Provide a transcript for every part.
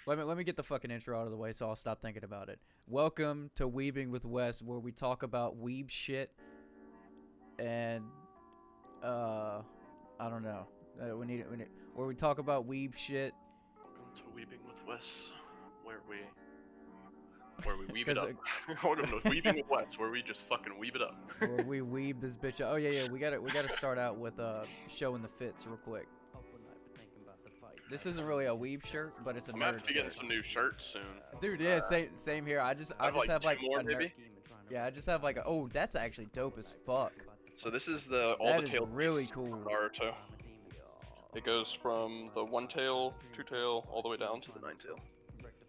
Let me get the fucking intro out of the way so I'll stop thinking about it. Welcome to Weebing with Wes, where we talk about weeb shit and I don't know. Where we talk about weeb shit. Welcome to Weebing with Wes, where we weeb it 'Cause, up. Welcome to Weebing with Wes, where we just fucking weeb it up. where we weeb this bitch up. Oh yeah, we gotta start out with showing the fits real quick. This isn't really a weeb shirt, but it's a I'm gonna have nerd to be getting shirt. some new shirts soon. Dude, yeah, same here. I just have like like two more, a nerd. maybe? Yeah, I just have like a. Oh, that's actually dope as fuck. So this is the all That the is tail really piece cool. from Naruto. It goes from the one tail, two tail, all the way down to the nine tail.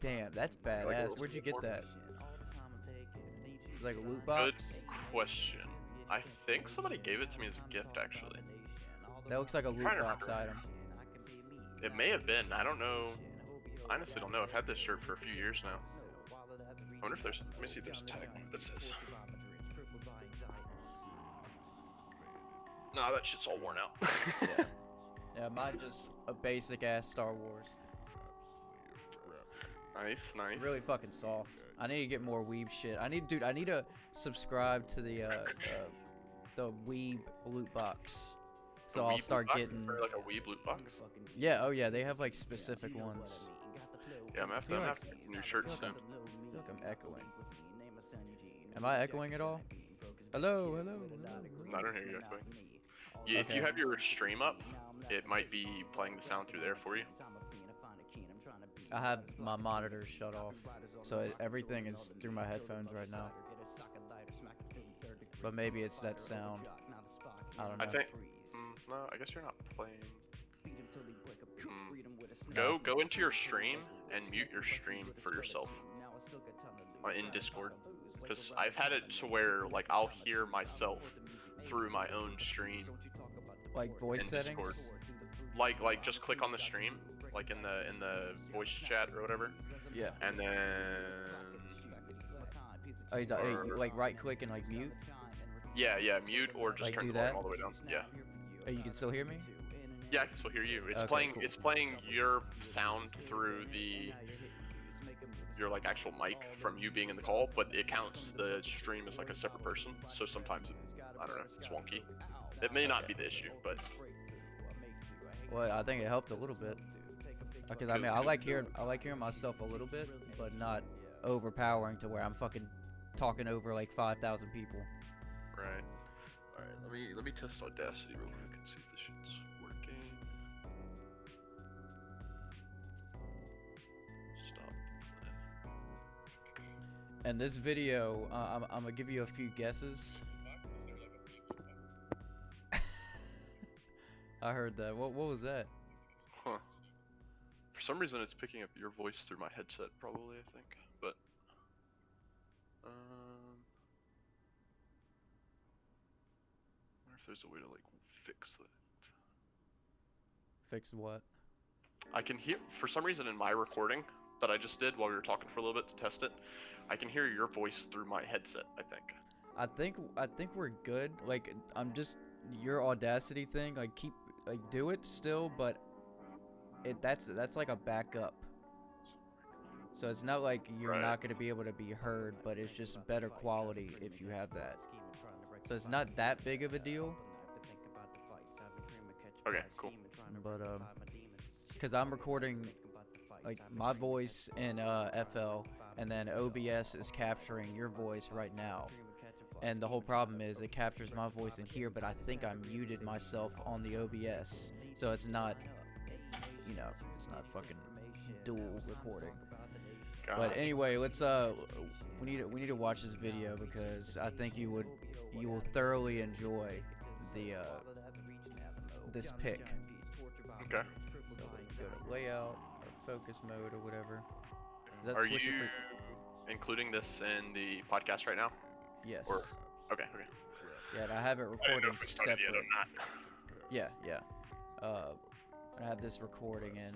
Damn, that's Like a badass. little Where'd you get that? skateboard. Like a loot box? Good question. I think somebody gave it to me as a gift, actually. That looks like a loot Trying to box item. It may have been. I don't know. I honestly don't know. I've had this shirt for a few years now. I wonder if there's. Let me see if there's a tag on it that says. Nah, that shit's all worn out. Yeah. Yeah, mine's just a basic ass Star Wars. Nice. Really fucking soft. I need to get more weeb shit. I need to subscribe to the weeb loot box. So I'll start getting. Is there like a weeb loot box? Yeah. Oh yeah. They have like specific ones. Yeah, I'm gonna have to get new shirts soon. I feel like I'm echoing. Am I echoing at all? Hello. I don't hear you echoing. Yeah, if you have your stream up, it might be playing the sound through there for you. I have my monitors shut off, so everything is through my headphones right now. But maybe it's that sound. I don't know. I think. No, I guess you're not playing. Go into your stream and mute your stream for yourself in Discord, because I've had it to where like I'll hear myself through my own stream. Like voice settings. Discord. Like just click on the stream, like in the voice chat or whatever. Yeah. And then. Oh, you like right click and like mute. Yeah, mute or just like turn do the volume that? all the way down. Yeah. Oh, you can still hear me? Yeah, I can still hear you. It's Okay, playing. cool. It's playing your sound through your like actual mic from you being in the call, but it counts the stream as like a separate person. So sometimes I don't know, it's wonky. It may not be the issue, but. Well, I think it helped a little bit. Because I mean, I like hearing myself a little bit, but not overpowering to where I'm fucking talking over like 5,000 people. Right. All right. Let me test Audacity real quick and see if this shit's working. Stop. And this video, I'm gonna give you a few guesses. I heard that. What was that? Huh. For some reason, it's picking up your voice through my headset, probably. I think, but. I wonder if there's a way to like fix that. Fixed what? I can hear, for some reason in my recording that I just did while we were talking for a little bit to test it, I can hear your voice through my headset, I think. I think we're good. Like I'm just your Audacity thing. Like do it still, but that's like a backup. So it's not like you're not going to be able to be heard, but it's just better quality if you have that. So it's not that big of a deal. Okay, cool. But because I'm recording like my voice in FL, and then OBS is capturing your voice right now. And the whole problem is it captures my voice in here, but I think I muted myself on the OBS, so it's not, it's not fucking dual recording. But anyway, let's we need to watch this video because I think you will thoroughly enjoy the this pick. Okay. So let's go to layout or focus mode or whatever. Are you including this in the podcast right now? Yes. Or okay. Yeah, and I have it I didn't know recording if it started yet separate. or not. Yeah. I have this recording in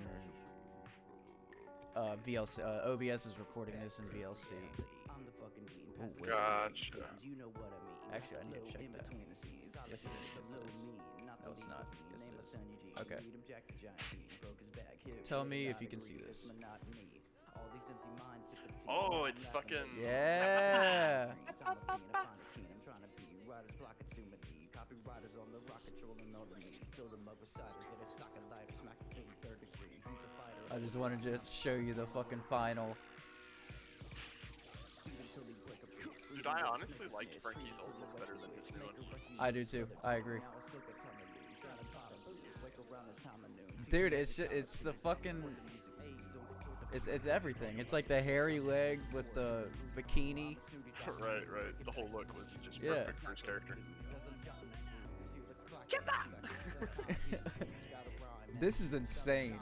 VLC. OBS is recording this in VLC. Ooh, wait. Gotcha. Actually, I need to check that. Yes, it is. No, it's not. Yes, it is. Okay. Tell me if you can see this. Oh, it's fucking. Yeah. I just wanted to show you the fucking final. Dude, I honestly liked Franky's old look better than his new one. I do too. I agree. Dude, it's the fucking it's everything. It's like the hairy legs with the bikini. Right. The whole look was just Yeah. perfect for his character. This is insane.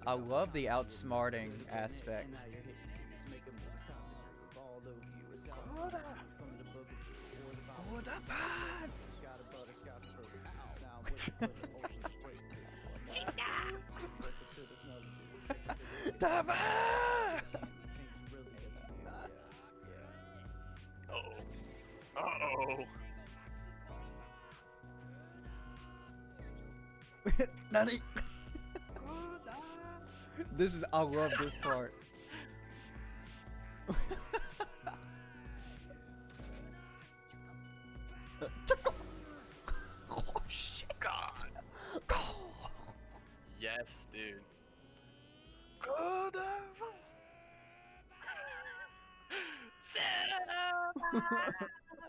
I love the outsmarting aspect. Uh-oh. Nani? I love this part. Oh shit. God. Yes, dude.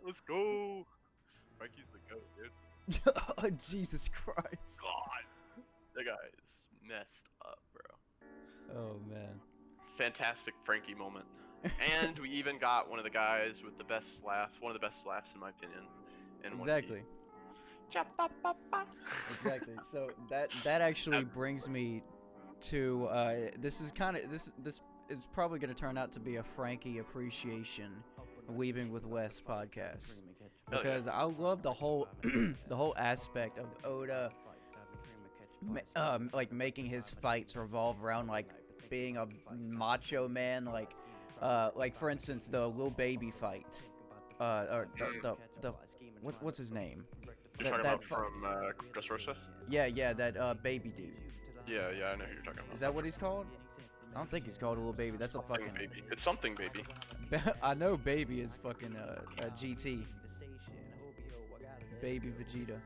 Let's go. Franky's the goat, dude. Oh, Jesus Christ. God. That guy is messed up, bro. Oh man. Fantastic Franky moment. And we even got one of the guys with the best laugh, one of the best laughs in my opinion. In Exactly. Exactly. So that actually brings me to this is kind of this is probably going to turn out to be a Franky appreciation Weebing with Wes podcast, because I love the whole the whole aspect of Oda like making his fights revolve around like being a macho man, like for instance the Lil Baby fight, or the what's his name? You're talking about from Dressrosa? Yeah, that baby dude. Yeah, I know who you're talking about. Is that what he's called? I don't think he's called a Little Baby. That's something a fucking baby. It's something baby. I know Baby is fucking a GT. Baby Vegeta.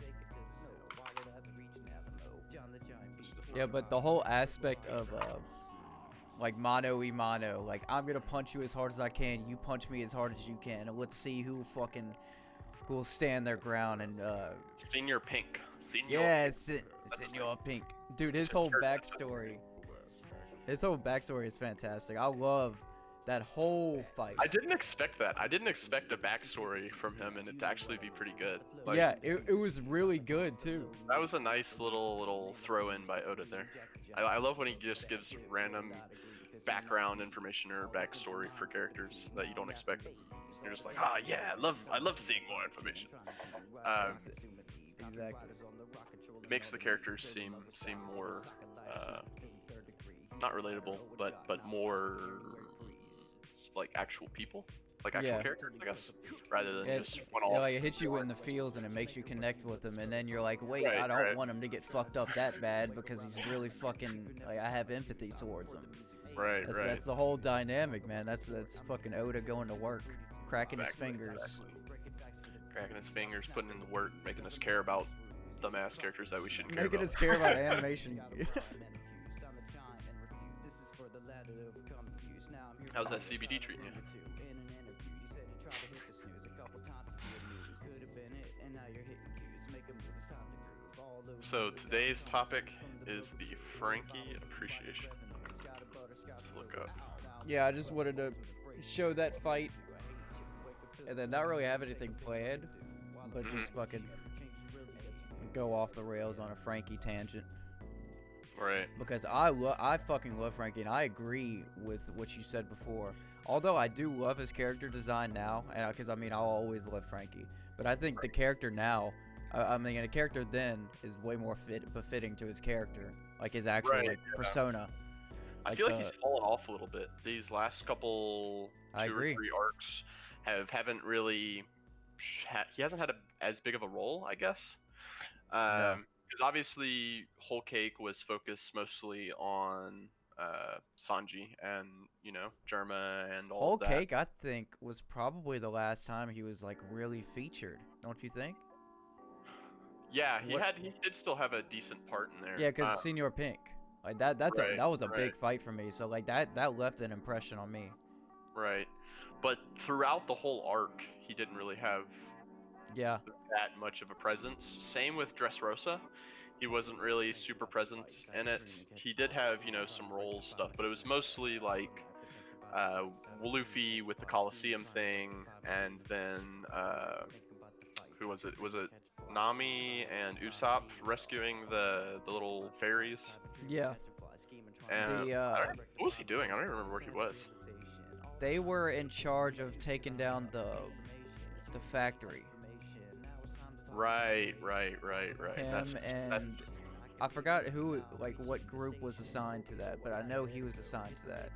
Yeah, but the whole aspect of like mano y mano, like I'm gonna punch you as hard as I can, you punch me as hard as you can, and let's see who will stand their ground. And Senior Pink. Yeah, Senor Pink. Dude, his whole backstory is fantastic. I love that whole fight. I didn't expect that. I didn't expect a backstory from him and it to actually be pretty good. Like, yeah, it was really good too. That was a nice little throw in by Oda there. I love when he just gives random background information or backstory for characters that you don't expect. You're just like, yeah, I love seeing more information. Exactly. It makes the characters seem more not relatable, but more like actual people, like actual characters, I guess, rather than just one-off. Like it hits you in the feels and it makes you connect with them, and then you're like, wait, I don't want him to get fucked up that bad because he's really fucking like I have empathy towards him. Right. That's the whole dynamic, man. That's fucking Oda going to work, cracking his fingers. Cracking his fingers, putting in the work, making us care about dumbass characters that we shouldn't care about. Making us care about animation. How's that CBD treating you? So today's topic is the Franky appreciation. Let's look up. Yeah, I just wanted to show that fight, and then not really have anything planned, but just fucking go off the rails on a Franky tangent. Right. Because I fucking love Franky, and I agree with what you said before. Although I do love his character design now, because I mean I'll always love Franky, but I think the character now, the character then is way more befitting to his character, like his actual persona. I feel like he's fallen off a little bit. These last couple two or three arcs haven't really. He hasn't had as big of a role, I guess. No. Because obviously Whole Cake was focused mostly on Sanji and Germa and all Whole of that. Cake, I think, was probably the last time he was like really featured. Don't you think? Yeah, What? he did still have a decent part in there. Yeah, because Senior Pink, like that Right, that was a right, big fight for me. So like that left an impression on me. right. But throughout the whole arc, he didn't really have Yeah. that much of a presence. Same with Dressrosa. He wasn't really super present in it. He did have, some role stuff, but it was mostly like Luffy with the Coliseum thing, and then who was it? Was it Nami and Usopp rescuing the little fairies? Yeah. And The what was he doing? I don't even remember where he was. they were in charge of taking down the factory. Right. Him and I forgot who, like, what group was assigned to that, but I know he was assigned to that.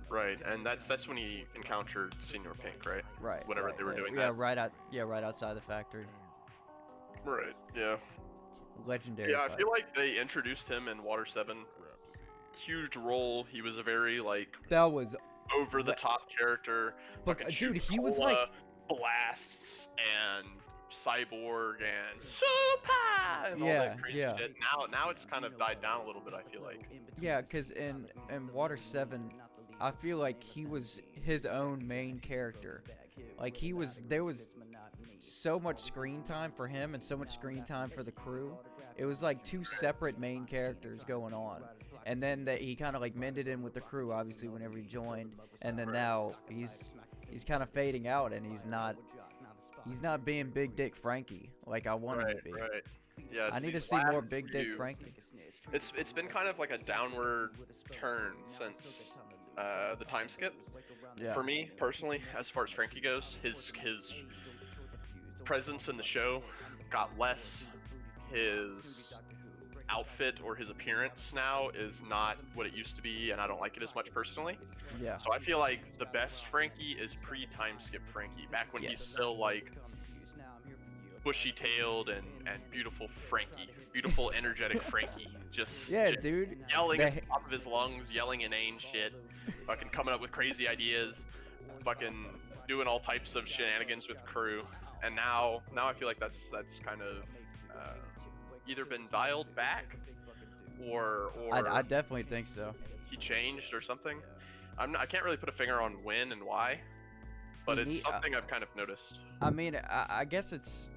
Right, and that's when he encountered Senior Pink, right? Right. Whenever right, they were doing yeah, that. right outside the factory. Right. Yeah. Legendary Yeah, I fight. feel like they introduced him in Water 7. Huge role. He was a very That was over the top character. But Fucking dude, shoot he was cola, like blasts and cyborg and super and all that crazy yeah. shit. Now it's kind of died down a little bit, I feel like. Yeah, cuz in Water 7, I feel like he was his own main character. Like there was so much screen time for him and so much screen time for the crew. It was like two separate main characters going on. And then that he kind of like mended in with the crew, obviously, whenever he joined. And then now he's kind of fading out, and he's not being Big Dick Franky like I want him to be. Right. Yeah, I it's need to these see more last Big Dick few- Franky. It's been kind of like a downward turn since the time skip. Yeah. For me personally, as far as Frankie goes, his presence in the show got less. His outfit or his appearance now is not what it used to be, and I don't like it as much personally. Yeah. So I feel like the best Frankie is pre-time skip Frankie, back when he's still like bushy-tailed and beautiful Frankie, beautiful energetic Frankie, just dude. yelling at the top of his lungs, yelling inane shit, fucking coming up with crazy ideas, fucking doing all types of shenanigans with the crew. And now I feel like that's kind of either been dialed back or I definitely think so. he changed or something. I can't really put a finger on when and why, but it's something I've kind of noticed. I mean, I guess it's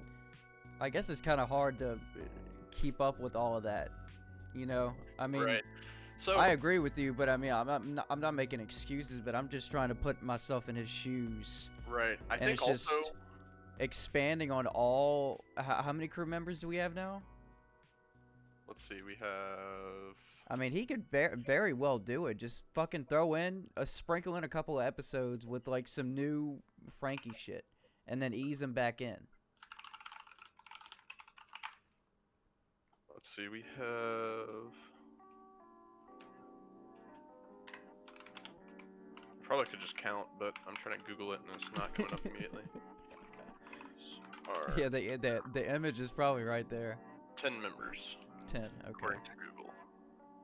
kind of hard to keep up with all of that. I mean, Right. So I agree with you, but I mean, I'm not making excuses, but I'm just trying to put myself in his shoes. right. I And think it's also just expanding on all. How many crew members do we have now? let's see, we have I mean, he could very well do it. Just fucking throw in sprinkle in a couple of episodes with like some new Frankie shit, and then ease him back in. let's see, we have probably could just count, but I'm trying to Google it and it's not coming up immediately. Yeah, the image is probably right there. 10 members, 10. Okay. according to Google.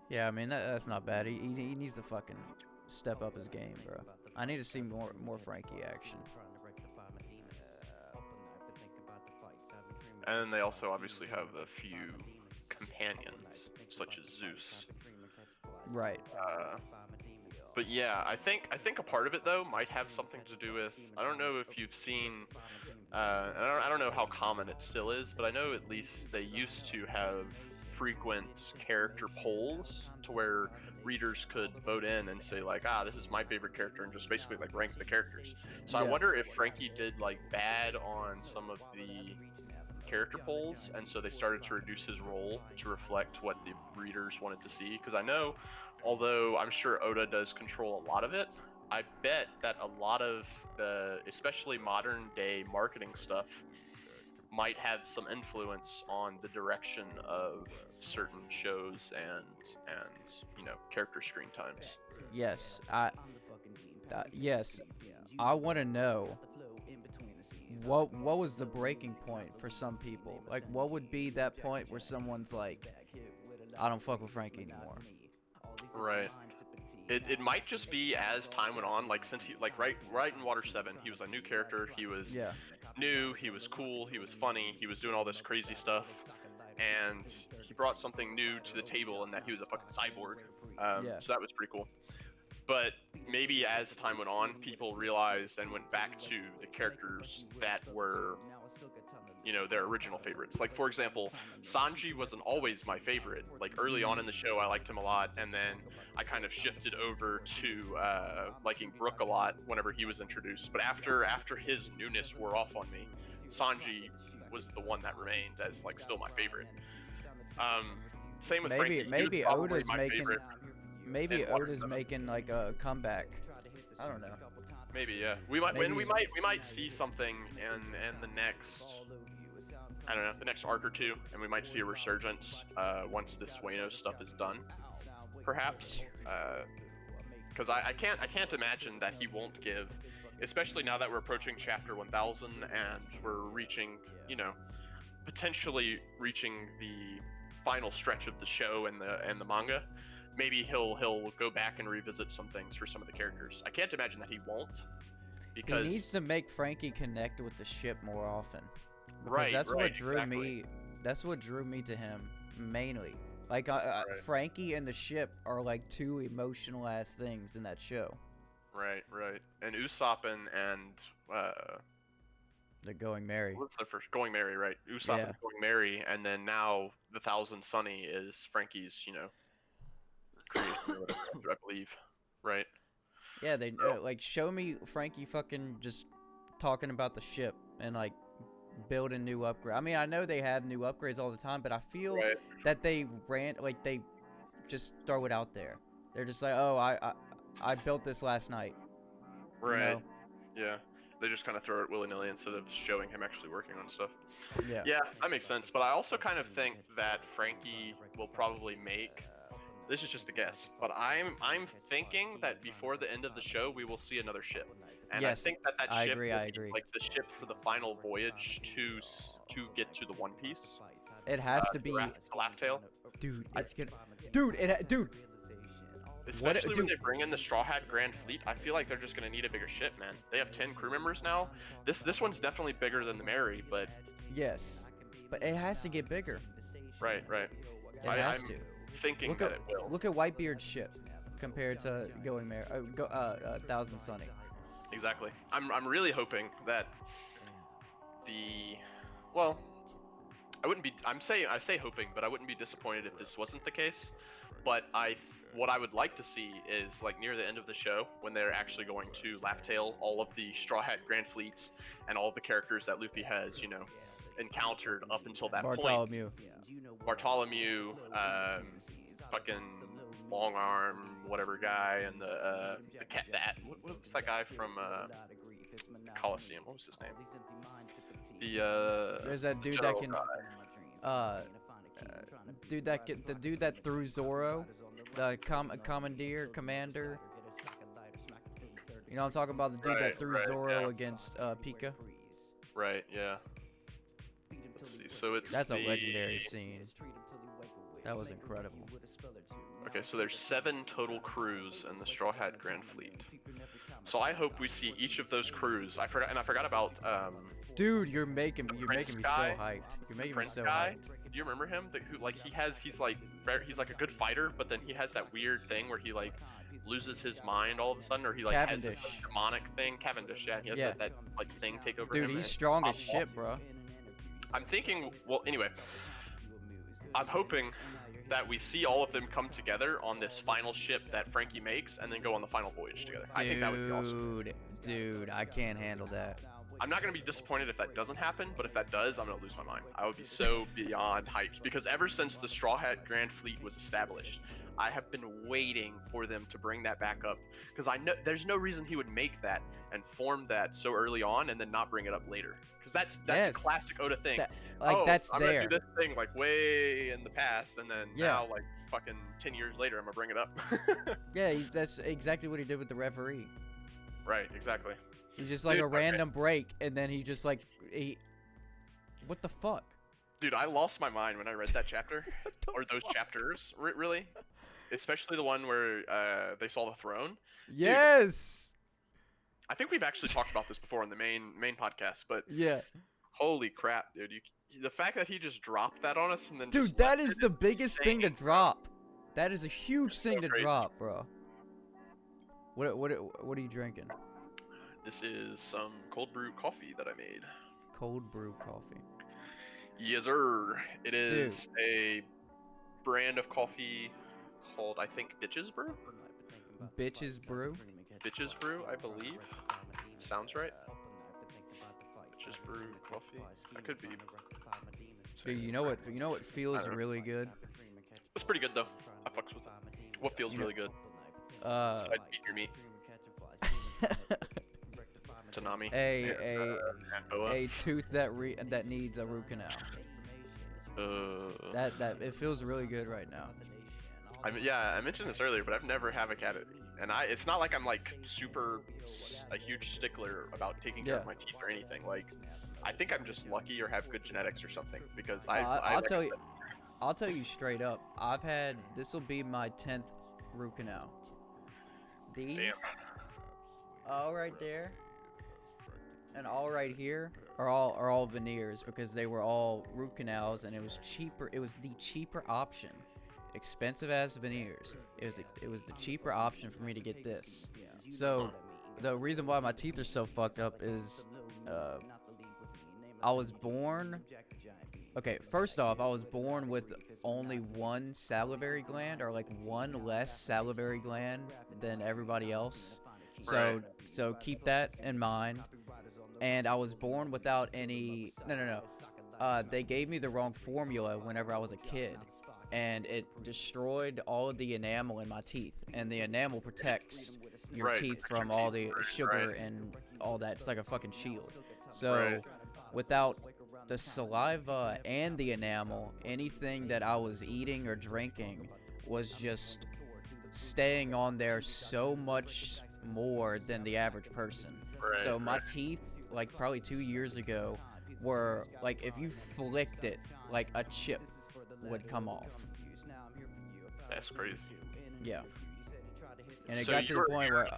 Yeah, I mean that's not bad. He needs to fucking step up his game, bro. I need to see more Frankie action. And they also obviously have a few companions, such as Zeus. Right. But yeah, I think a part of it though might have something to do with, I don't know if you've seen, I don't know how common it still is, but I know at least they used to have frequent character polls to where readers could vote in and say like, this is my favorite character, and just basically like rank the characters. So I Yeah. wonder if Frankie did like bad on some of the character polls, and so they started to reduce his role to reflect what the readers wanted to see. Because I know, although I'm sure Oda does control a lot of it, I bet that a lot of the, especially modern day marketing stuff, might have some influence on the direction of certain shows and character screen times. Yes. Yes. I want to know what was the breaking point for some people? Like, what would be that point where someone's like, I don't fuck with Franky anymore? Right. It might just be as time went on, like since he like right in Water 7, he was a new character, he was new, he was cool, he was funny, he was doing all this crazy stuff, and he brought something new to the table in that he was a fucking cyborg. So that was pretty cool. But maybe as time went on, people realized and went back to the characters that were, you know, their original favorites. Like, for example, Sanji wasn't always my favorite. Like, early on in the show, I liked him a lot, and then I kind of shifted over to liking Brook a lot whenever he was introduced. But after his newness wore off on me, Sanji was the one that remained as, like, still my favorite. Same with Franky. Maybe Oda's making... Maybe Oda's making like a comeback. I don't know. Maybe, yeah. We might see something in the next, I don't know, the next arc or two, and we might see a resurgence once this Wano stuff is done, perhaps. Because I can't imagine that he won't give, especially now that we're approaching chapter 1000 and we're reaching, you know, potentially reaching the final stretch of the show and the manga. Maybe he'll go back and revisit some things for some of the characters. I can't imagine that he won't, because he needs to make Franky connect with the ship more often. Because right, that's right, what drew exactly. me. That's what drew me to him mainly. Like Right. Franky and the ship are like two emotional ass things in that show. Right, right. And Usopp and The Going Merry. what's the first? Going Merry, right? Usopp and Going Merry, and then now the Thousand Sunny is Franky's, you know, creation or whatever, I believe. Right. Yeah, they like show me Franky fucking just talking about the ship and like building new upgrades. I mean, I know they have new upgrades all the time, but I feel that they they just throw it out there. They're just like, oh, I built this last night. Right. You know? Yeah. They just kind of throw it willy-nilly instead of showing him actually working on stuff. Yeah. Yeah, that makes sense. But I also kind of think that Franky will probably make. This is just a guess, but I'm thinking that before the end of the show we will see another ship, and yes, I think that ship I agree. be like the ship for the final voyage to get to the One Piece. It has to be. Laugh Tale. Dude, it's gonna. Dude. Especially when they bring in the Straw Hat Grand Fleet, I feel like they're just gonna need a bigger ship, man. They have 10 crew members now. This one's definitely bigger than the Mary, but yes, but it has to get bigger. Right. It has to. Thinking that it will. Look at Whitebeard's ship compared to Going Merry, Thousand Sunny. Exactly. I'm really hoping that well, I wouldn't be. I say hoping, but I wouldn't be disappointed if this wasn't the case. But what I would like to see is like near the end of the show when they're actually going to Laugh Tale all of the Straw Hat Grand Fleets and all of the characters that Luffy has, you know, encountered up until that point. Bartholomew, fucking Long Arm, whatever guy, and the cat. What was that guy from Coliseum? What was his name? There's that dude that can. The dude that threw Zoro, the commander. You know, I'm talking about the dude that threw Zoro against Pika. Right. Yeah. Let's see. So that's a legendary scene. That was incredible. Okay, so there's 7 total crews in the Straw Hat Grand Fleet. So I hope we see each of those crews. I forgot about. Dude, you're making me so hyped. You're making me so hyped. Do you remember him? He's like a good fighter, but then he has that weird thing where he like loses his mind all of a sudden, or he like has this demonic thing. Cavendish, yeah, he has that like thing take over him. Dude, he's strong as shit, bro. I'm thinking. Well, anyway, I'm hoping that we see all of them come together on this final ship that Franky makes, and then go on the final voyage together. I think that would be awesome. Dude, I can't handle that. I'm not going to be disappointed if that doesn't happen, but if that does, I'm going to lose my mind. I would be so beyond hyped, because ever since the Straw Hat Grand Fleet was established, I have been waiting for them to bring that back up, because I know there's no reason he would make that and form that so early on and then not bring it up later. Because that's a classic Oda thing. That's I'm going to do this thing like way in the past, and then now like fucking 10 years later I'm going to bring it up. Yeah, that's exactly what he did with the referee. Right, exactly. He's just like Dude, a random break, and then he just like what the fuck? Dude, I lost my mind when I read that chapter, What the or those fuck? chapters, really. Especially the one where they saw the throne. Yes. I think we've actually talked about this before in the main podcast, but Yeah. holy crap, dude! The fact that he just dropped that on us and then Dude, just that left is it the biggest thing to insane, bro. drop. That is a huge It's thing so to crazy. drop, bro. What are you drinking? This is some cold brew coffee that I made. Cold brew coffee. Yes, sir. It is Dude. a brand of coffee called, I think, Bitches Brew. Bitches brew. Bitches Brew, I believe. Sounds right. Bitches Brew coffee. I could be. Dude, you know what feels don't know. really good? It's pretty good though. I fucks with it. What feels really good? I'd eat your meat. Tanami. a tooth that needs a root canal. That it feels really good right now. I mentioned this earlier, but I've never had a cavity, and it's not like I'm like a huge stickler about taking care of my teeth or anything. Like, I think I'm just lucky or have good genetics or something because I'll tell you straight up. This will be my 10th root canal. These, all right there, and all right here are all veneers because they were all root canals and it was cheaper. It was the cheaper option. Expensive as veneers. It was the cheaper option for me to get this. So the reason why my teeth are so fucked up is I was born. Okay, first off, I was born with only one salivary gland, or like one less salivary gland than everybody else. So keep that in mind. And I was born without any. No. They gave me the wrong formula whenever I was a kid, and it destroyed all of the enamel in my teeth. And the enamel protects your teeth from all the sugar and all that. It's like a fucking shield. So without the saliva and the enamel, anything that I was eating or drinking was just staying on there so much more than the average person. So my teeth, like probably 2 years ago, were like, if you flicked it, like a chip would come off. That's crazy. Yeah. And it got to the point where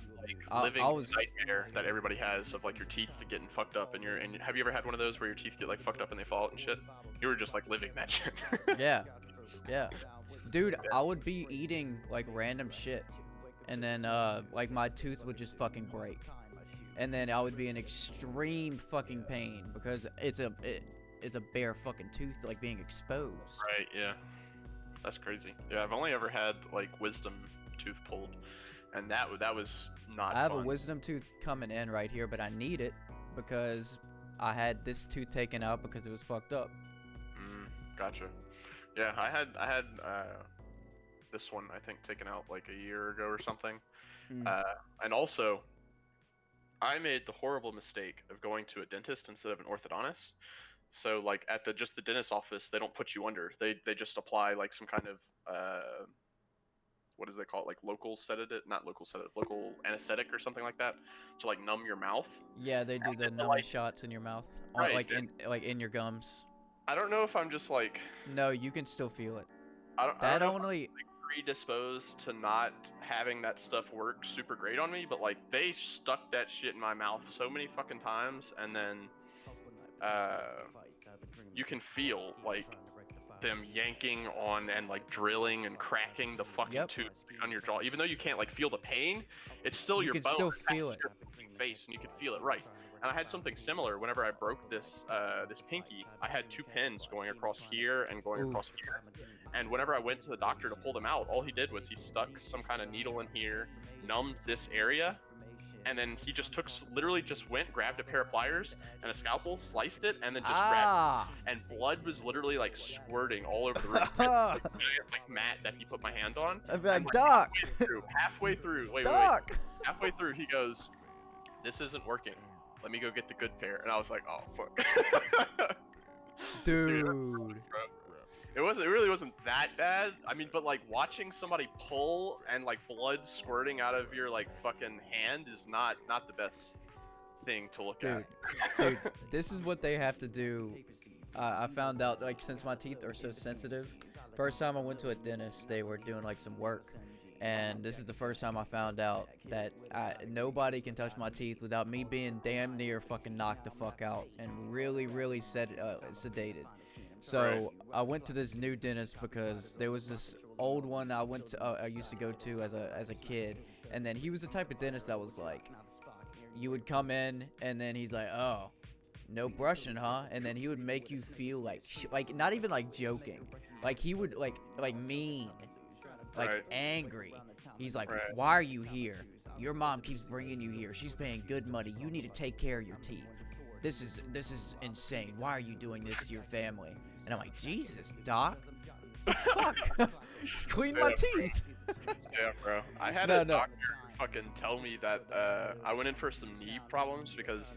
living I was nightmare that everybody has of like your teeth getting fucked up, and have you ever had one of those where your teeth get like fucked up and they fall out and shit? You were just like living that shit. Yeah. Dude, I would be eating like random shit, and then like my tooth would just fucking break, and then I would be in extreme fucking pain because it's a bare fucking tooth like being exposed. Right, yeah. That's crazy. Yeah, I've only ever had like wisdom tooth pulled, and that was not I have fun. a wisdom tooth coming in right here, but I need it because I had this tooth taken out because it was fucked up. Gotcha. Yeah, I had this one I think taken out like a year ago or something. And also I made the horrible mistake of going to a dentist instead of an orthodontist. So like at the dentist office, they don't put you under. They just apply like some kind of what does they call it? Like local anesthetic or something like that to like numb your mouth. Yeah, they do the numbing shots in your mouth, like in your gums. I don't know if I'm just like. No, you can still feel it. I don't know if I'm, like, predisposed to not having that stuff work super great on me, but like they stuck that shit in my mouth so many fucking times, and then you can feel like them yanking on and like drilling and cracking the fucking tooth on your jaw. Even though you can't like feel the pain, it's still your bone. You can still feel it. Your face, and you can feel it, right? And I had something similar whenever I broke this this pinky. I had two pins going across here and going across here. And whenever I went to the doctor to pull them out, all he did was he stuck some kind of needle in here, numbed this area, and then he just literally went, grabbed a pair of pliers and a scalpel, sliced it, and then just grabbed it. And blood was literally like squirting all over the room. like mat that he put my hand on. I'd be like, Doc! Halfway through, wait, halfway through, he goes, "This isn't working. Let me go get the good pair." And I was like, "Oh fuck." Dude. It really wasn't that bad. I mean, but like watching somebody pull and like blood squirting out of your like fucking hand is not the best thing to look Dude, at. dude, this is what they have to do. I found out, like, since my teeth are so sensitive, first time I went to a dentist, they were doing like some work, and this is the first time I found out that nobody can touch my teeth without me being damn near fucking knocked the fuck out and really, really sedated. So I went to this new dentist because there was this old one I used to go to as a kid, and then he was the type of dentist that was like, you would come in and then he's like, oh, no brushing, huh? And then he would make you feel like like not even like joking, like he would like mean, like angry. He's like, why are you here? Your mom keeps bringing you here. She's paying good money. You need to take care of your teeth. This is insane. Why are you doing this to your family? And I'm like, Jesus, doc. Fuck. Just clean my teeth. Yeah, bro. I had a doctor fucking tell me that I went in for some knee problems because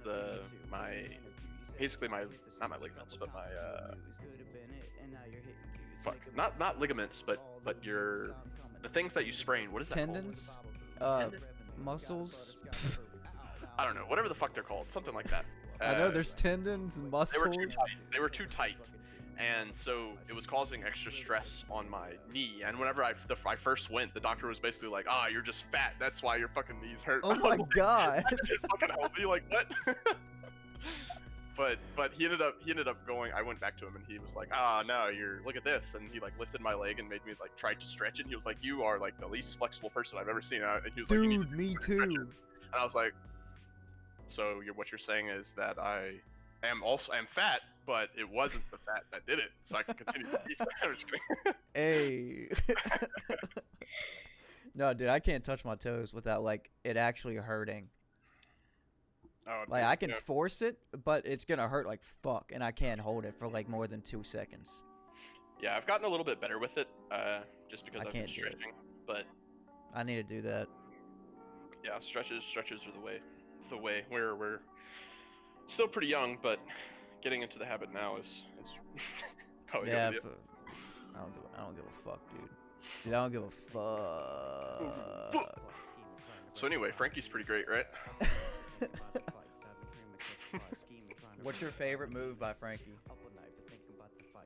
basically not my ligaments, but my not ligaments, but the things that you sprain. What is that Tendons? called? Muscles? I don't know. Whatever the fuck they're called. Something like that. I know there's tendons and muscles. They were too tight. And so it was causing extra stress on my knee. And whenever I first went, the doctor was basically like, you're just fat. That's why your fucking knees hurt. Oh my god. That didn't fucking help me. Like, what? But he ended up going. I went back to him and he was like, no, look at this. And he like lifted my leg and made me like try to stretch it. And he was like, you are like the least flexible person I've ever seen. And he was dude, like, you need to me too. And I was like, so what you're saying is that I am fat, but it wasn't the fat that did it, so I can continue to be fat. I'm just kidding. Hey. No, dude, I can't touch my toes without like it actually hurting. Oh, Like dude, I can force it, but it's gonna hurt like fuck, and I can't hold it for like more than 2 seconds. Yeah, I've gotten a little bit better with it, just because I've been do it. stretching. But I need to do that. yeah, stretches are the way. The way we're still pretty young, but getting into the habit now is probably Yeah, good. I don't give a fuck, dude. Dude, I don't give a fuck. So anyway, Franky's pretty great, right? What's your favorite move by Franky?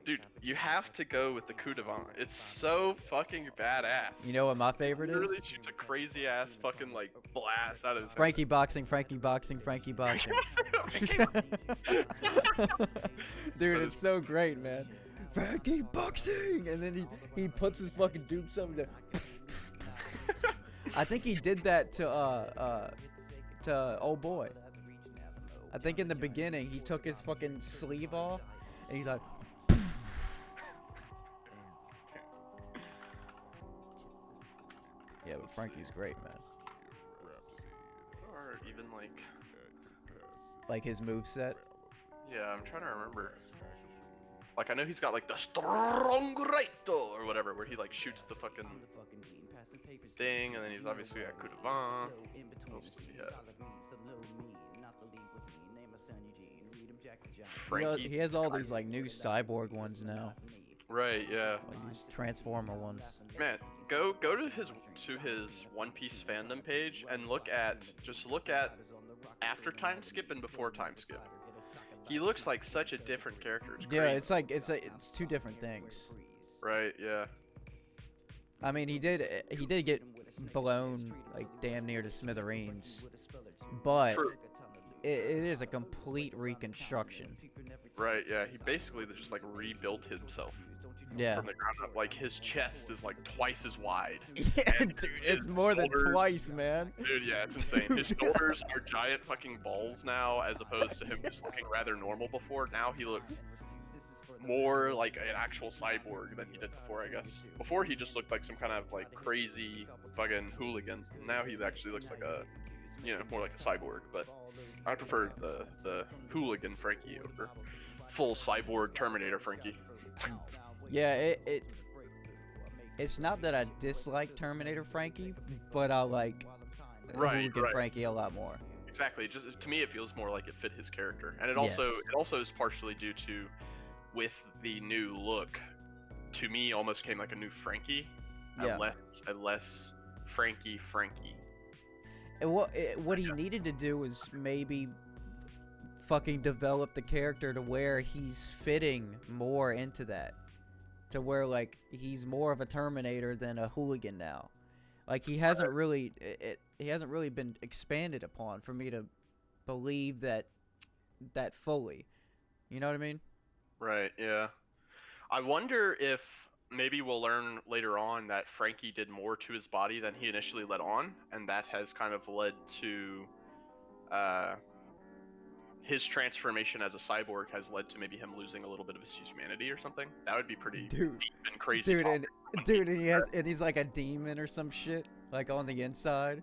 Dude, you have to go with the coup de vent. It's so fucking badass. You know what my favorite He is? really shoots a crazy ass fucking like blast out of his Franky boxing, Franky boxing, Franky boxing. Dude, it's so great, man. Franky boxing, and then he puts his fucking dukes up there. I think he did that to old boy. I think in the beginning he took his fucking sleeve off, and he's like. Yeah, but Franky's great, man. Or even like his moveset. Yeah, I'm trying to remember. Like I know he's got like the strong right or whatever, where he like shoots the fucking thing, and then he's obviously got coup de vent. What else does he have? Franky. He has all these like new cyborg ones now. Right, yeah. Like these Transformer ones. Man, go to his One Piece fandom page and look at after time skip and before time skip. He looks like such a different character. It's Yeah, crazy. it's two different things. Right, yeah. I mean, he did get blown like damn near to smithereens, but True. it is a complete reconstruction. Right, yeah. He basically just like rebuilt himself. Yeah. From the ground up. Like his chest is like twice as wide. Yeah, And dude, his it's more than shoulders- twice, man. Dude, yeah, it's insane. His shoulders are giant fucking balls now, as opposed to him just looking rather normal before. Now he looks more like an actual cyborg than he did before, I guess. Before he just looked like some kind of like crazy fucking hooligan. Now he actually looks like a, more like a cyborg. But I prefer the hooligan Franky over full cyborg Terminator Franky. Yeah, it's not that I dislike Terminator Franky, but I like Hooligan Franky a lot more. Exactly. Just to me, it feels more like it fit his character, and it Yes. also is partially due to, with the new look, to me almost came like a new Franky, Yeah. a less Franky. And what he needed to do was maybe fucking develop the character to where he's fitting more into that. To where, like, he's more of a Terminator than a hooligan now. Like, he hasn't really, he hasn't really been expanded upon for me to believe that fully. You know what I mean? Right, yeah. I wonder if maybe we'll learn later on that Franky did more to his body than he initially let on, and that has kind of led to his transformation as a cyborg has led to maybe him losing a little bit of his humanity or something. That would be pretty deep and crazy. Dude, and he's like a demon or some shit, like on the inside.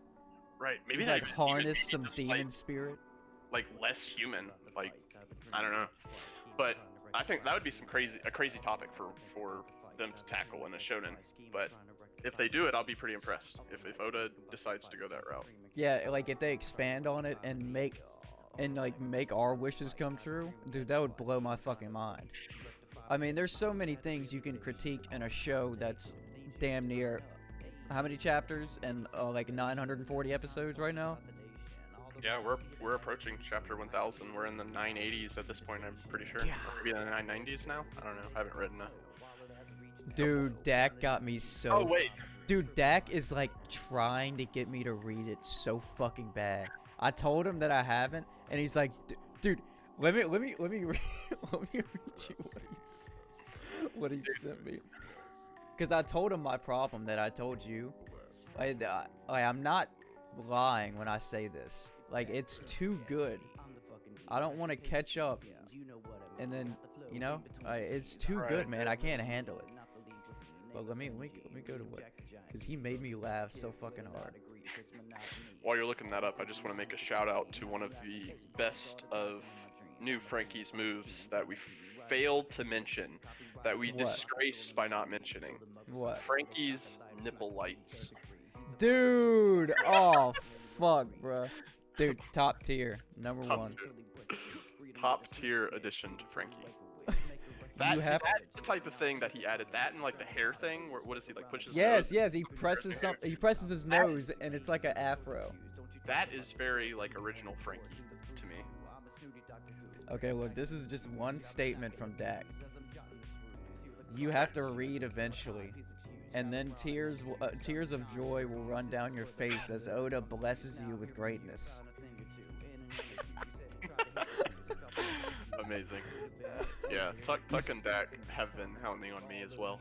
Right, maybe he's like harness some demon spirit. Like less human, like I don't know. But I think that would be a crazy topic for them to tackle in a shonen. But if they do it, I'll be pretty impressed. If Oda decides to go that route. Yeah, like if they expand on it and make our wishes come true, dude, that would blow my fucking mind. I mean, there's so many things you can critique in a show that's damn near how many chapters and like 940 episodes right now. Yeah, we're approaching chapter 1000. We're in the 980s at this point, I'm pretty sure. Yeah. Or maybe the 990s now. I don't know. I haven't read enough. Dude, Dak got me so. Oh wait. Dude, Dak is like trying to get me to read it so fucking bad. I told him that I haven't, and he's like, dude, let me read, let me read you what he sent me. Cause I told him my problem that I told you. I'm not lying when I say this. Like, it's too good. I don't want to catch up, and then it's too good, man. I can't handle it. But let me go to what? Cause he made me laugh so fucking hard. While you're looking that up, I just want to make a shout out to one of the best of new Franky's moves that we failed to mention, that we disgraced by not mentioning. What? Franky's nipple lights. Dude! Oh, fuck, bro. Dude, top tier. Number one. Top tier addition to Franky. That's the type of thing that he added. That and like the hair thing. What is he like? Pushes. Yes, he presses something. He presses his nose, and it's like an afro. That is very like original Franky to me. Okay, look, this is just one statement from Dak. You have to read eventually, and then tears of joy will run down your face as Oda blesses you with greatness. Amazing. Yeah, Tuck and Dak have been hounding on me as well.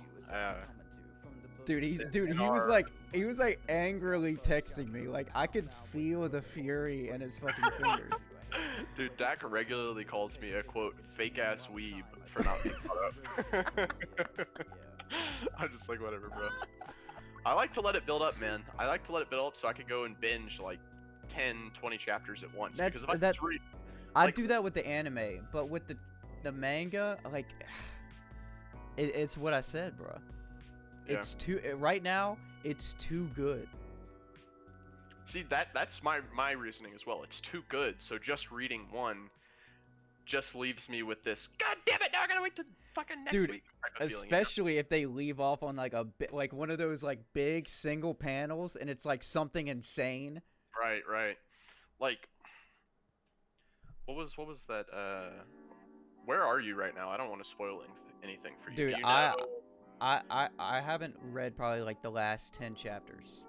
Dude, he was like angrily texting me. Like, I could feel the fury in his fucking fingers. Dude, Dak regularly calls me a quote fake ass weeb for not being caught up. I'm just like, whatever, bro. I like to let it build up, man. I like to let it build up so I can go and binge like 10, 20 chapters at once. I do that with the anime, but with the manga, like, it's what I said, bro. It's right now. It's too good. See, that's my reasoning as well. It's too good. So just reading one just leaves me with this. God damn it! Now I gotta wait till fucking next week. Especially if they leave off on like like one of those like big single panels, and it's like something insane. Right. Like, what was that? Where are you right now? I don't want to spoil anything for you. Dude, I haven't read probably like the last 10 chapters.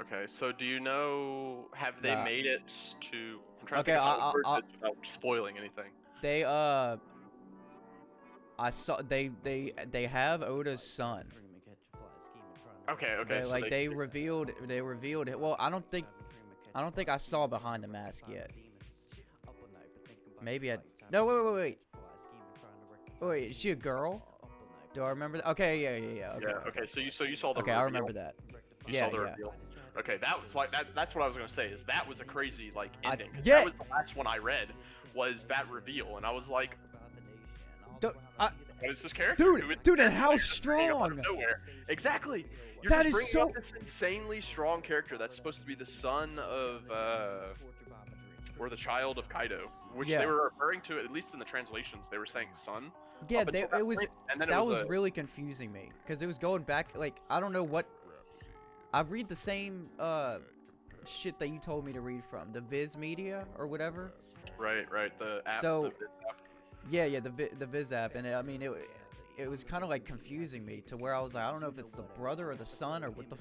Okay, so do you know, have they made it to... I'm trying to think of without spoiling anything. They I saw they have Oda's son. Okay. They revealed it. Well, I don't think I saw behind the mask yet. Maybe I... No, wait. Wait, is she a girl? Do I remember that? Okay, yeah. Okay, so you saw the reveal. I remember that. You saw the reveal. Okay, that was like that's what I was gonna say. Is that was a crazy like ending. Yeah. That was the last one I read. Was that reveal, and I was like, what is this character? Dude, and how strong! Nowhere. Exactly. You're that just is so. Up this insanely strong character that's supposed to be the son of or the child of Kaido, which they were referring to, at least in the translations, they were saying son. Yeah, it was really confusing me because it was going back. Like, I don't know what. I read the same shit that you told me to read from, the Viz Media or whatever. Right. The app. So, the Viz app. yeah, the Viz app, and I mean it was kind of like confusing me to where I was like, I don't know if it's the brother or the son or what the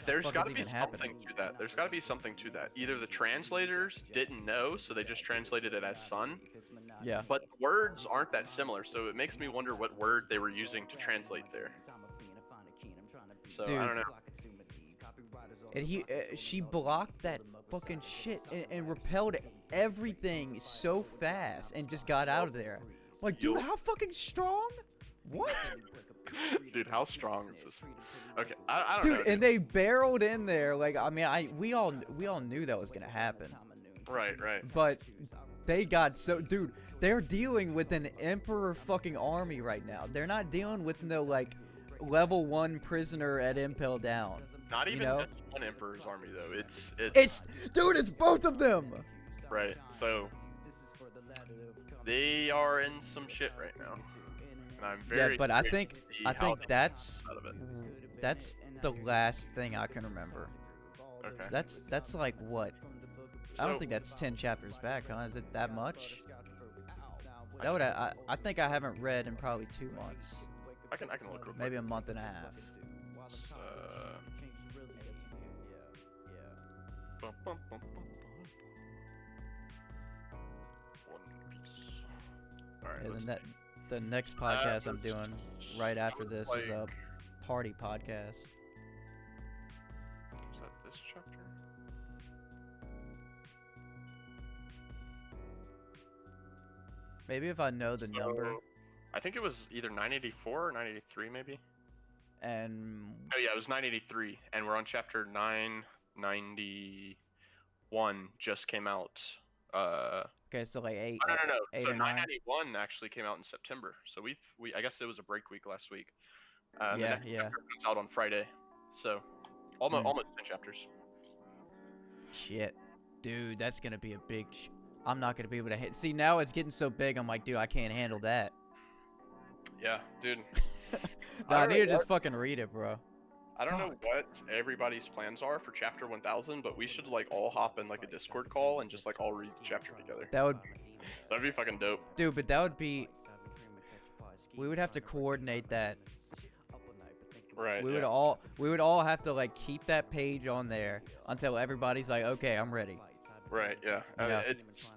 There's fuck got is to be even something happening. to that. There's got to be something to that. Either the translators didn't know, so they just translated it as son. Yeah. But the words aren't that similar, so it makes me wonder what word they were using to translate there. So Dude. I don't know. And she blocked that fucking shit and repelled everything so fast and just got out of there. Like, dude, how fucking strong? What? Dude, how strong is this? Okay, I don't know. Dude, and they barreled in there. Like, I mean, we all knew that was gonna happen. Right. But they got so, dude, they're dealing with an emperor fucking army right now. They're not dealing with no like level 1 prisoner at Impel Down. Not even you know? just one emperor's army though. It's dude, it's both of them. Right. So they are in some shit right now. And I'm very Yeah, but I think that's the last thing I can remember. okay. So that's like what? I don't think that's 10 chapters back, huh? Is it that much? That would I think I haven't read in probably 2 months. I can look real quick. Maybe a month and a half. Bum, bum, bum, bum, bum. One Piece. Alright, And let's then the next podcast I'm let's doing right after this is a like- party podcast. Is that this chapter? Maybe if I know the number So, I think it was either 984 or 983 maybe. and Oh yeah, it was 983, and we're on chapter 991. Just came out. okay, so like 8 No. 8 So or 9. 991 actually came out in September. So we I guess it was a break week last week. The Yeah, next yeah. chapter comes out on Friday. So almost 10 chapters. Shit. Dude, that's going to be a big I'm not going to be able to see, now it's getting so big. I'm like, dude, I can't handle that. Yeah, dude. No, I don't need know to just fucking read it, bro. I don't know what everybody's plans are for chapter 1000, but we should like all hop in like a Discord call and just like all read the chapter together. That'd be fucking dope. Dude, but that would be we would have to coordinate that. Right. We would all have to like keep that page on there until everybody's like, okay, I'm ready. Right. Yeah. Yeah.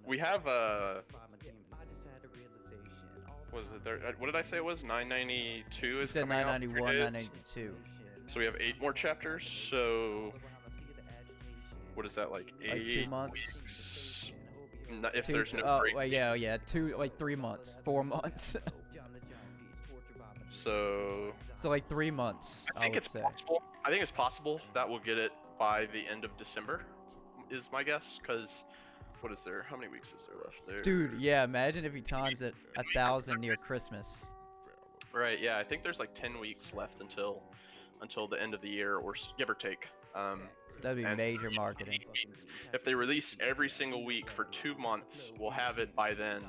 We have what is it there? What did I say it was? 992 You is said coming out in 991, 3 days. 992. So we have 8 more chapters. So what is that like? Like 2 8 months. weeks? If there's no break. well, yeah, 3 months, 4 months. So like 3 months, I think would it's say. possible. I think it's possible that we'll get it by the end of December, is my guess. Cause what is there? How many weeks is there left there? Dude, yeah, imagine if he times it 1,000 near Christmas. Right. Yeah. I think there's like 10 weeks left until the end of the year, or give or take. That'd be and major marketing. If they release every single week for 2 months, we'll have it by then.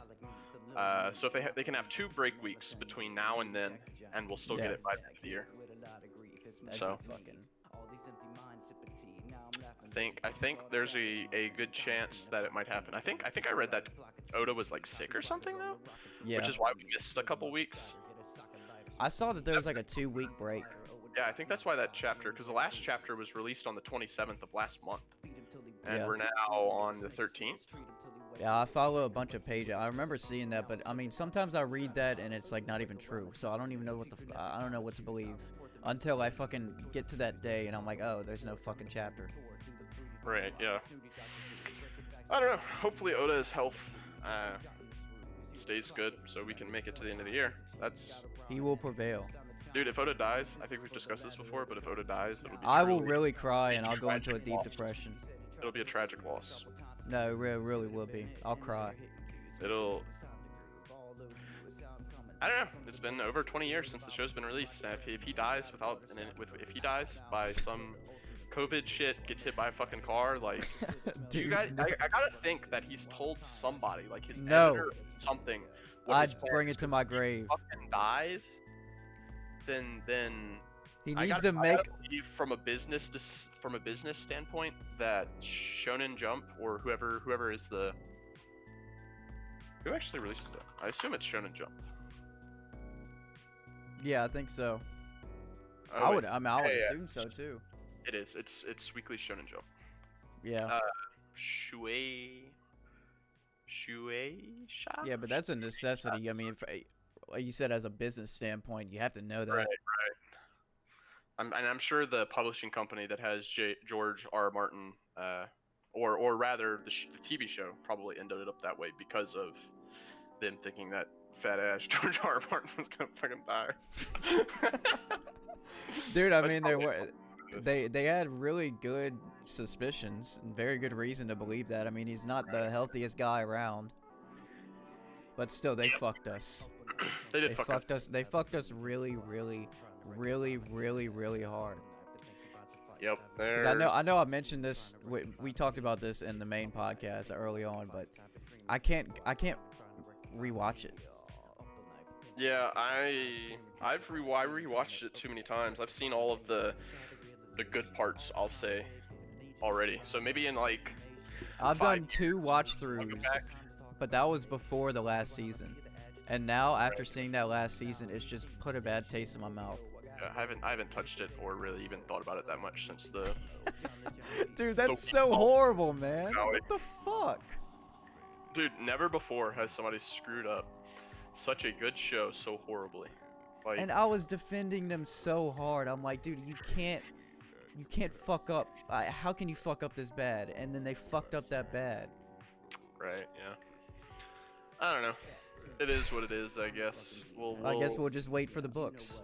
So if they can have 2 break weeks between now and then, and we'll still get it by the end of the year. So I think there's a good chance that it might happen. I think I read that Oda was like sick or something though, Yeah. which is why we missed a couple weeks. I saw that there was like a 2-week break. Yeah, I think that's why that chapter, because the last chapter was released on the 27th of last month, and Yeah. we're now on the 13th. Yeah, I follow a bunch of pages. I remember seeing that, but I mean, sometimes I read that and it's like not even true. So I don't even know I don't know what to believe until I fucking get to that day and I'm like, oh, there's no fucking chapter. Right. Yeah. I don't know. Hopefully Oda's health stays good so we can make it to the end of the year. He will prevail. Dude, if Oda dies, I think we've discussed this before, but if Oda dies, it'll be I will really cry and I'll go into a tragic deep loss. depression. It'll be a tragic loss. No, it really will be. I'll cry. I don't know. It's been over 20 years since the show's been released. And if he dies if he dies by some COVID shit, gets hit by a fucking car, like, Dude, you guys, I gotta think that he's told somebody, like his No. editor or something. what I'd his plan bring is. it to my grave. If he fucking dies, then He I needs gotta, to I make. gotta believe from a business standpoint that Shonen Jump or whoever is the who actually releases that. I assume it's Shonen Jump. Yeah, I think so. Oh, I wait. would. I mean, I would Yeah, assume so too. It is. It's weekly Shonen Jump. Yeah. Shueisha. Yeah, but that's a necessity. I mean, like you said, as a business standpoint, you have to know that. Right. I'm sure the publishing company that has George R. Martin, or rather the TV show, probably ended up that way because of them thinking that fat ass George R. R. Martin was gonna fucking die. Dude, I That's mean, probably they had really good suspicions and very good reason to believe that. I mean, he's not the healthiest guy around, but still, they fucked us. They did fuck us. They fucked us really, really, really, really, really hard. Yep. 'Cause I know I mentioned this. We talked about this in the main podcast early on, but I can't rewatch it. Yeah, I rewatched it too many times. I've seen all of the good parts, I'll say, already. So maybe in like I've 5 done 2 watch I'll go throughs, back. but that was before the last season. And now, after seeing that last season, it's just put a bad taste in my mouth. Yeah, I haven't touched it or really even thought about it that much since the Dude, that's so horrible, man. No, What the fuck? dude. Never before has somebody screwed up such a good show so horribly. Like, And I was defending them so hard. I'm like, dude, you can't fuck up. How can you fuck up this bad? And then they fucked up that bad. right? Yeah. I don't know. It is what it is, I guess. I guess we'll just wait for the books.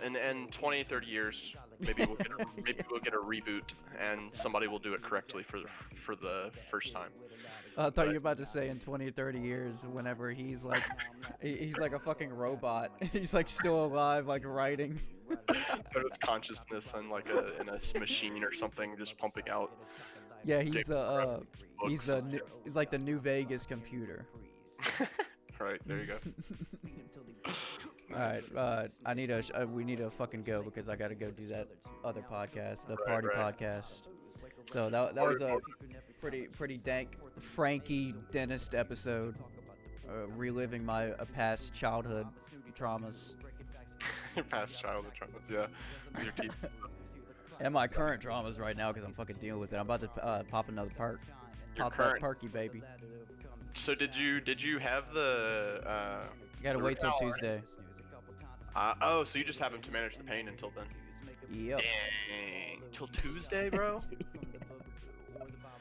in 20, 30 years, maybe we'll get a reboot and somebody will do it correctly for the first time. I thought you were about to say in 20 or 30 years, whenever he's like a fucking robot. He's like still alive, like writing. With consciousness and like in a machine or something, just pumping out. Yeah, he's books. he's like the New Vegas computer. Right, there you go. All right, we need to fucking go because I gotta go do that other podcast, the party podcast. So that was a pretty dank Franky dentist episode, reliving my past childhood traumas. Your past childhood traumas, yeah. With your teeth. And my current traumas right now because I'm fucking dealing with it. I'm about to pop another perk. Your Pop current- that perky, baby. So did you have the You gotta wait till Tuesday. Oh, so you just have him to manage the pain until then? Yep. Dang, till Tuesday, bro.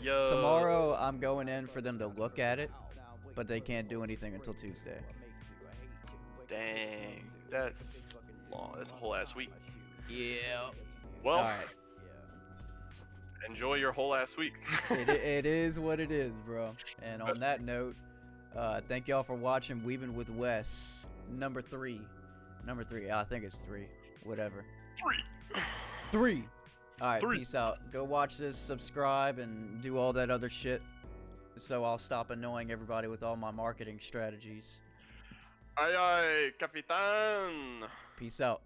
Yo. Tomorrow I'm going in for them to look at it, but they can't do anything until Tuesday. Dang, that's long. That's a whole ass week. Yeah. Well, All right. enjoy your whole ass week. It is what it is, bro. And on that note, thank y'all for watching Weebing with Wes. Number 3. I think it's 3. Whatever. 3. All right, 3. peace out. Go watch this, subscribe, and do all that other shit. So I'll stop annoying everybody with all my marketing strategies. Aye, aye, Capitan. Peace out.